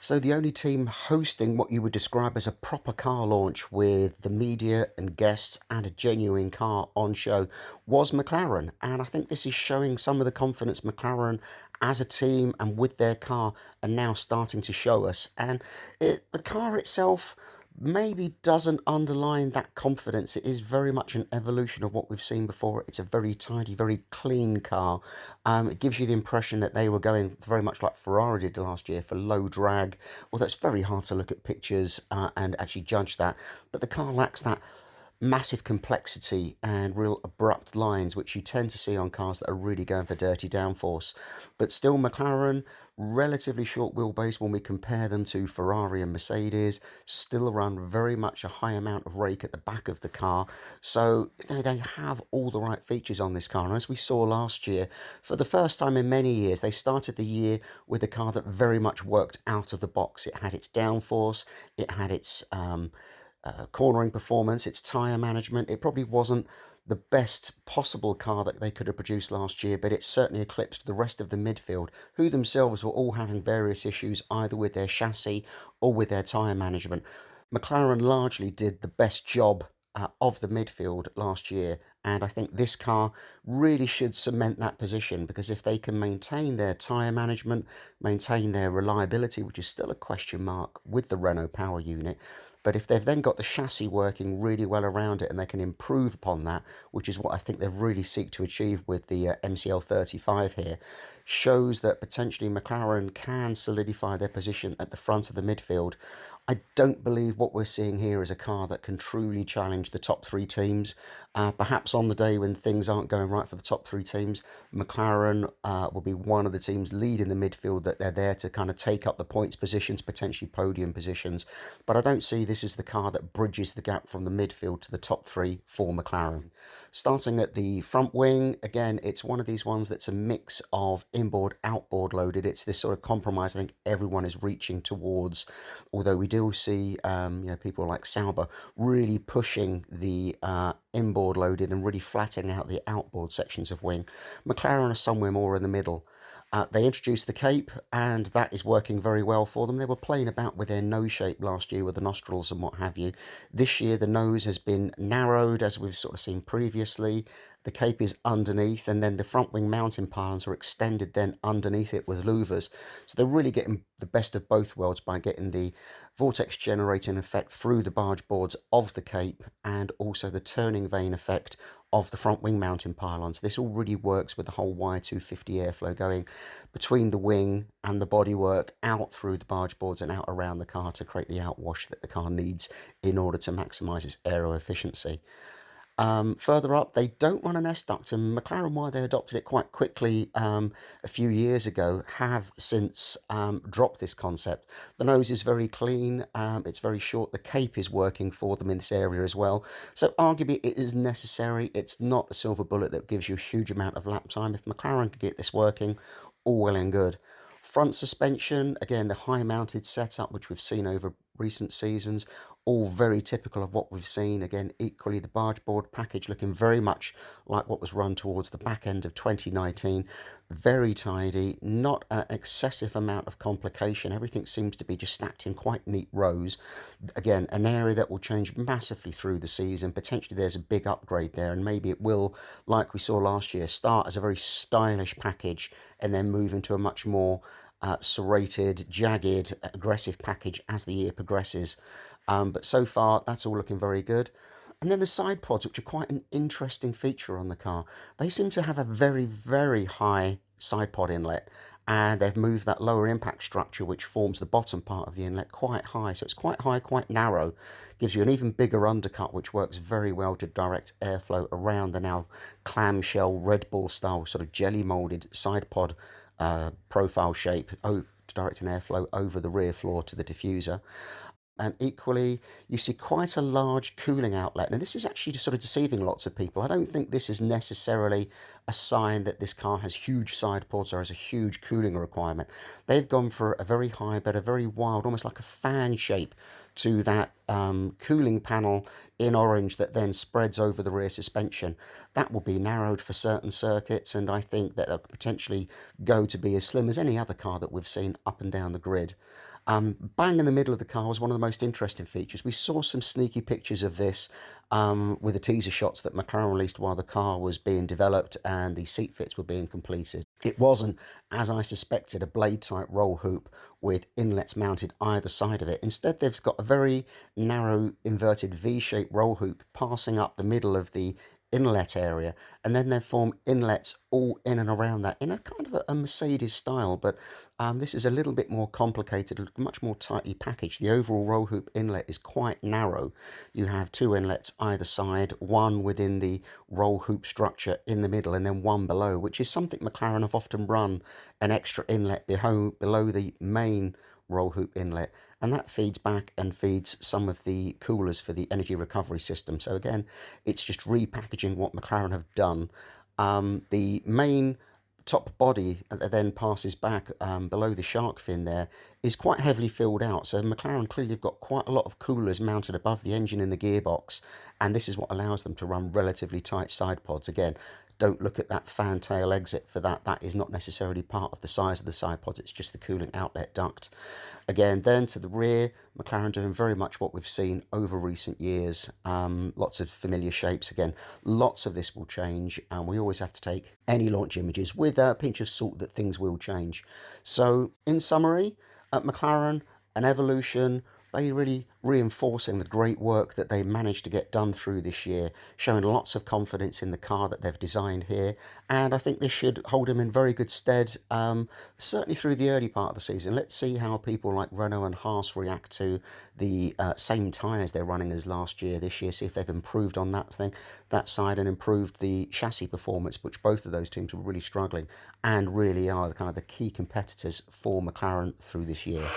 So the only team hosting what you would describe as a proper car launch with the media and guests and a genuine car on show was McLaren. And I think this is showing some of the confidence McLaren as a team and with their car are now starting to show us. And the car itself maybe doesn't underline that confidence. It is very much an evolution of what we've seen before. It's a very tidy, very clean car. It gives you the impression that they were going very much like Ferrari did last year for low drag, although it's very hard to look at pictures and actually judge that. But the car lacks that massive complexity and real abrupt lines, which you tend to see on cars that are really going for dirty downforce. But still, McLaren, relatively short wheelbase when we compare them to Ferrari and Mercedes, still run very much a high amount of rake at the back of the car. So they have all the right features on this car. And as we saw last year, for the first time in many years, they started the year with a car that very much worked out of the box. It had its downforce, it had its cornering performance, its tyre management. It probably wasn't the best possible car that they could have produced last year, but it certainly eclipsed the rest of the midfield, who themselves were all having various issues either with their chassis or with their tyre management. McLaren largely did the best job of the midfield last year, and I think this car really should cement that position because if they can maintain their tyre management, maintain their reliability, which is still a question mark with the Renault power unit, but if they've then got the chassis working really well around it and they can improve upon that, which is what I think they really seek to achieve with the MCL35 here, shows that potentially McLaren can solidify their position at the front of the midfield. I don't believe what we're seeing here is a car that can truly challenge the top three teams. Perhaps on the day when things aren't going right for the top three teams, McLaren will be one of the teams leading the midfield, that they're there to kind of take up the points positions, potentially podium positions. But I don't see this as the car that bridges the gap from the midfield to the top three for McLaren. Starting at the front wing, again, it's one of these ones that's a mix of inboard, outboard loaded. It's this sort of compromise I think everyone is reaching towards, although we do see people like Sauber really pushing the inboard loaded and really flattening out the outboard sections of wing. McLaren are somewhere more in the middle. They introduced the cape, and that is working very well for them. They were playing about with their nose shape last year with the nostrils and what have you. This year, the nose has been narrowed, as we've sort of seen previously. The cape is underneath, and then the front wing mounting pylons are extended then underneath it with louvers. So they're really getting the best of both worlds by getting the vortex generating effect through the barge boards of the cape and also the turning vane effect of the front wing mounting pylons. This all really works with the whole Y250 airflow going between the wing and the bodywork out through the barge boards and out around the car to create the outwash that the car needs in order to maximise its aero efficiency. Further up, they don't run an S duct, and McLaren, while they adopted it quite quickly a few years ago, have since dropped this concept. The nose is very clean, it's very short, the cape is working for them in this area as well. So arguably it is necessary. It's not a silver bullet that gives you a huge amount of lap time. If McLaren could get this working, all well and good. Front suspension, again, the high mounted setup, which we've seen over recent seasons, all very typical of what we've seen. Again, equally the barge board package looking very much like what was run towards the back end of 2019. Very tidy, not an excessive amount of complication. Everything seems to be just stacked in quite neat rows. Again, an area that will change massively through the season. Potentially there's a big upgrade there, and maybe it will, like we saw last year, start as a very stylish package and then move into a much more serrated, jagged, aggressive package as the year progresses. But so far, that's all looking very good. And then the side pods, which are quite an interesting feature on the car. They seem to have a very, very high side pod inlet. And they've moved that lower impact structure, which forms the bottom part of the inlet, quite high. So it's quite high, quite narrow. Gives you an even bigger undercut, which works very well to direct airflow around the now clamshell Red Bull style sort of jelly molded side pod profile shape, directing airflow over the rear floor to the diffuser. And equally, you see quite a large cooling outlet. Now, this is actually just sort of deceiving lots of people. I don't think this is necessarily a sign that this car has huge side pods or has a huge cooling requirement. They've gone for a very high, but a very wild, almost like a fan shape to that cooling panel in orange that then spreads over the rear suspension. That will be narrowed for certain circuits, and I think that they'll potentially go to be as slim as any other car that we've seen up and down the grid. Bang in the middle of the car was one of the most interesting features. We saw some sneaky pictures of this with the teaser shots that McLaren released while the car was being developed and the seat fits were being completed. It wasn't, as I suspected, a blade type roll hoop with inlets mounted either side of it. Instead, they've got a very narrow inverted V-shaped roll hoop passing up the middle of the inlet area, and then they form inlets all in and around that in a kind of a Mercedes style, but this is a little bit more complicated, much more tightly packaged. The overall roll hoop inlet is quite narrow. You have two inlets either side, one within the roll hoop structure in the middle and then one below, which is something McLaren have often run an extra inlet below the main roll hoop inlet, and that feeds back and feeds some of the coolers for the energy recovery system. So again, it's just repackaging what McLaren have done. The main top body that then passes back below the shark fin there is quite heavily filled out. So McLaren clearly have got quite a lot of coolers mounted above the engine in the gearbox, and this is what allows them to run relatively tight side pods. Again, don't look at that fan tail exit for that. That is not necessarily part of the size of the side pods. It's just the cooling outlet duct. Again, then to the rear, McLaren doing very much what we've seen over recent years. Lots of familiar shapes. Again, lots of this will change, and we always have to take any launch images with a pinch of salt that things will change. So, in summary, at McLaren, an evolution, they really reinforcing the great work that they managed to get done through this year, showing lots of confidence in the car that they've designed here. And I think this should hold them in very good stead, certainly through the early part of the season. Let's see how people like Renault and Haas react to the same tyres they're running as last year this year, see if they've improved on that side and improved the chassis performance, which both of those teams were really struggling and really are the kind of the key competitors for McLaren through this year.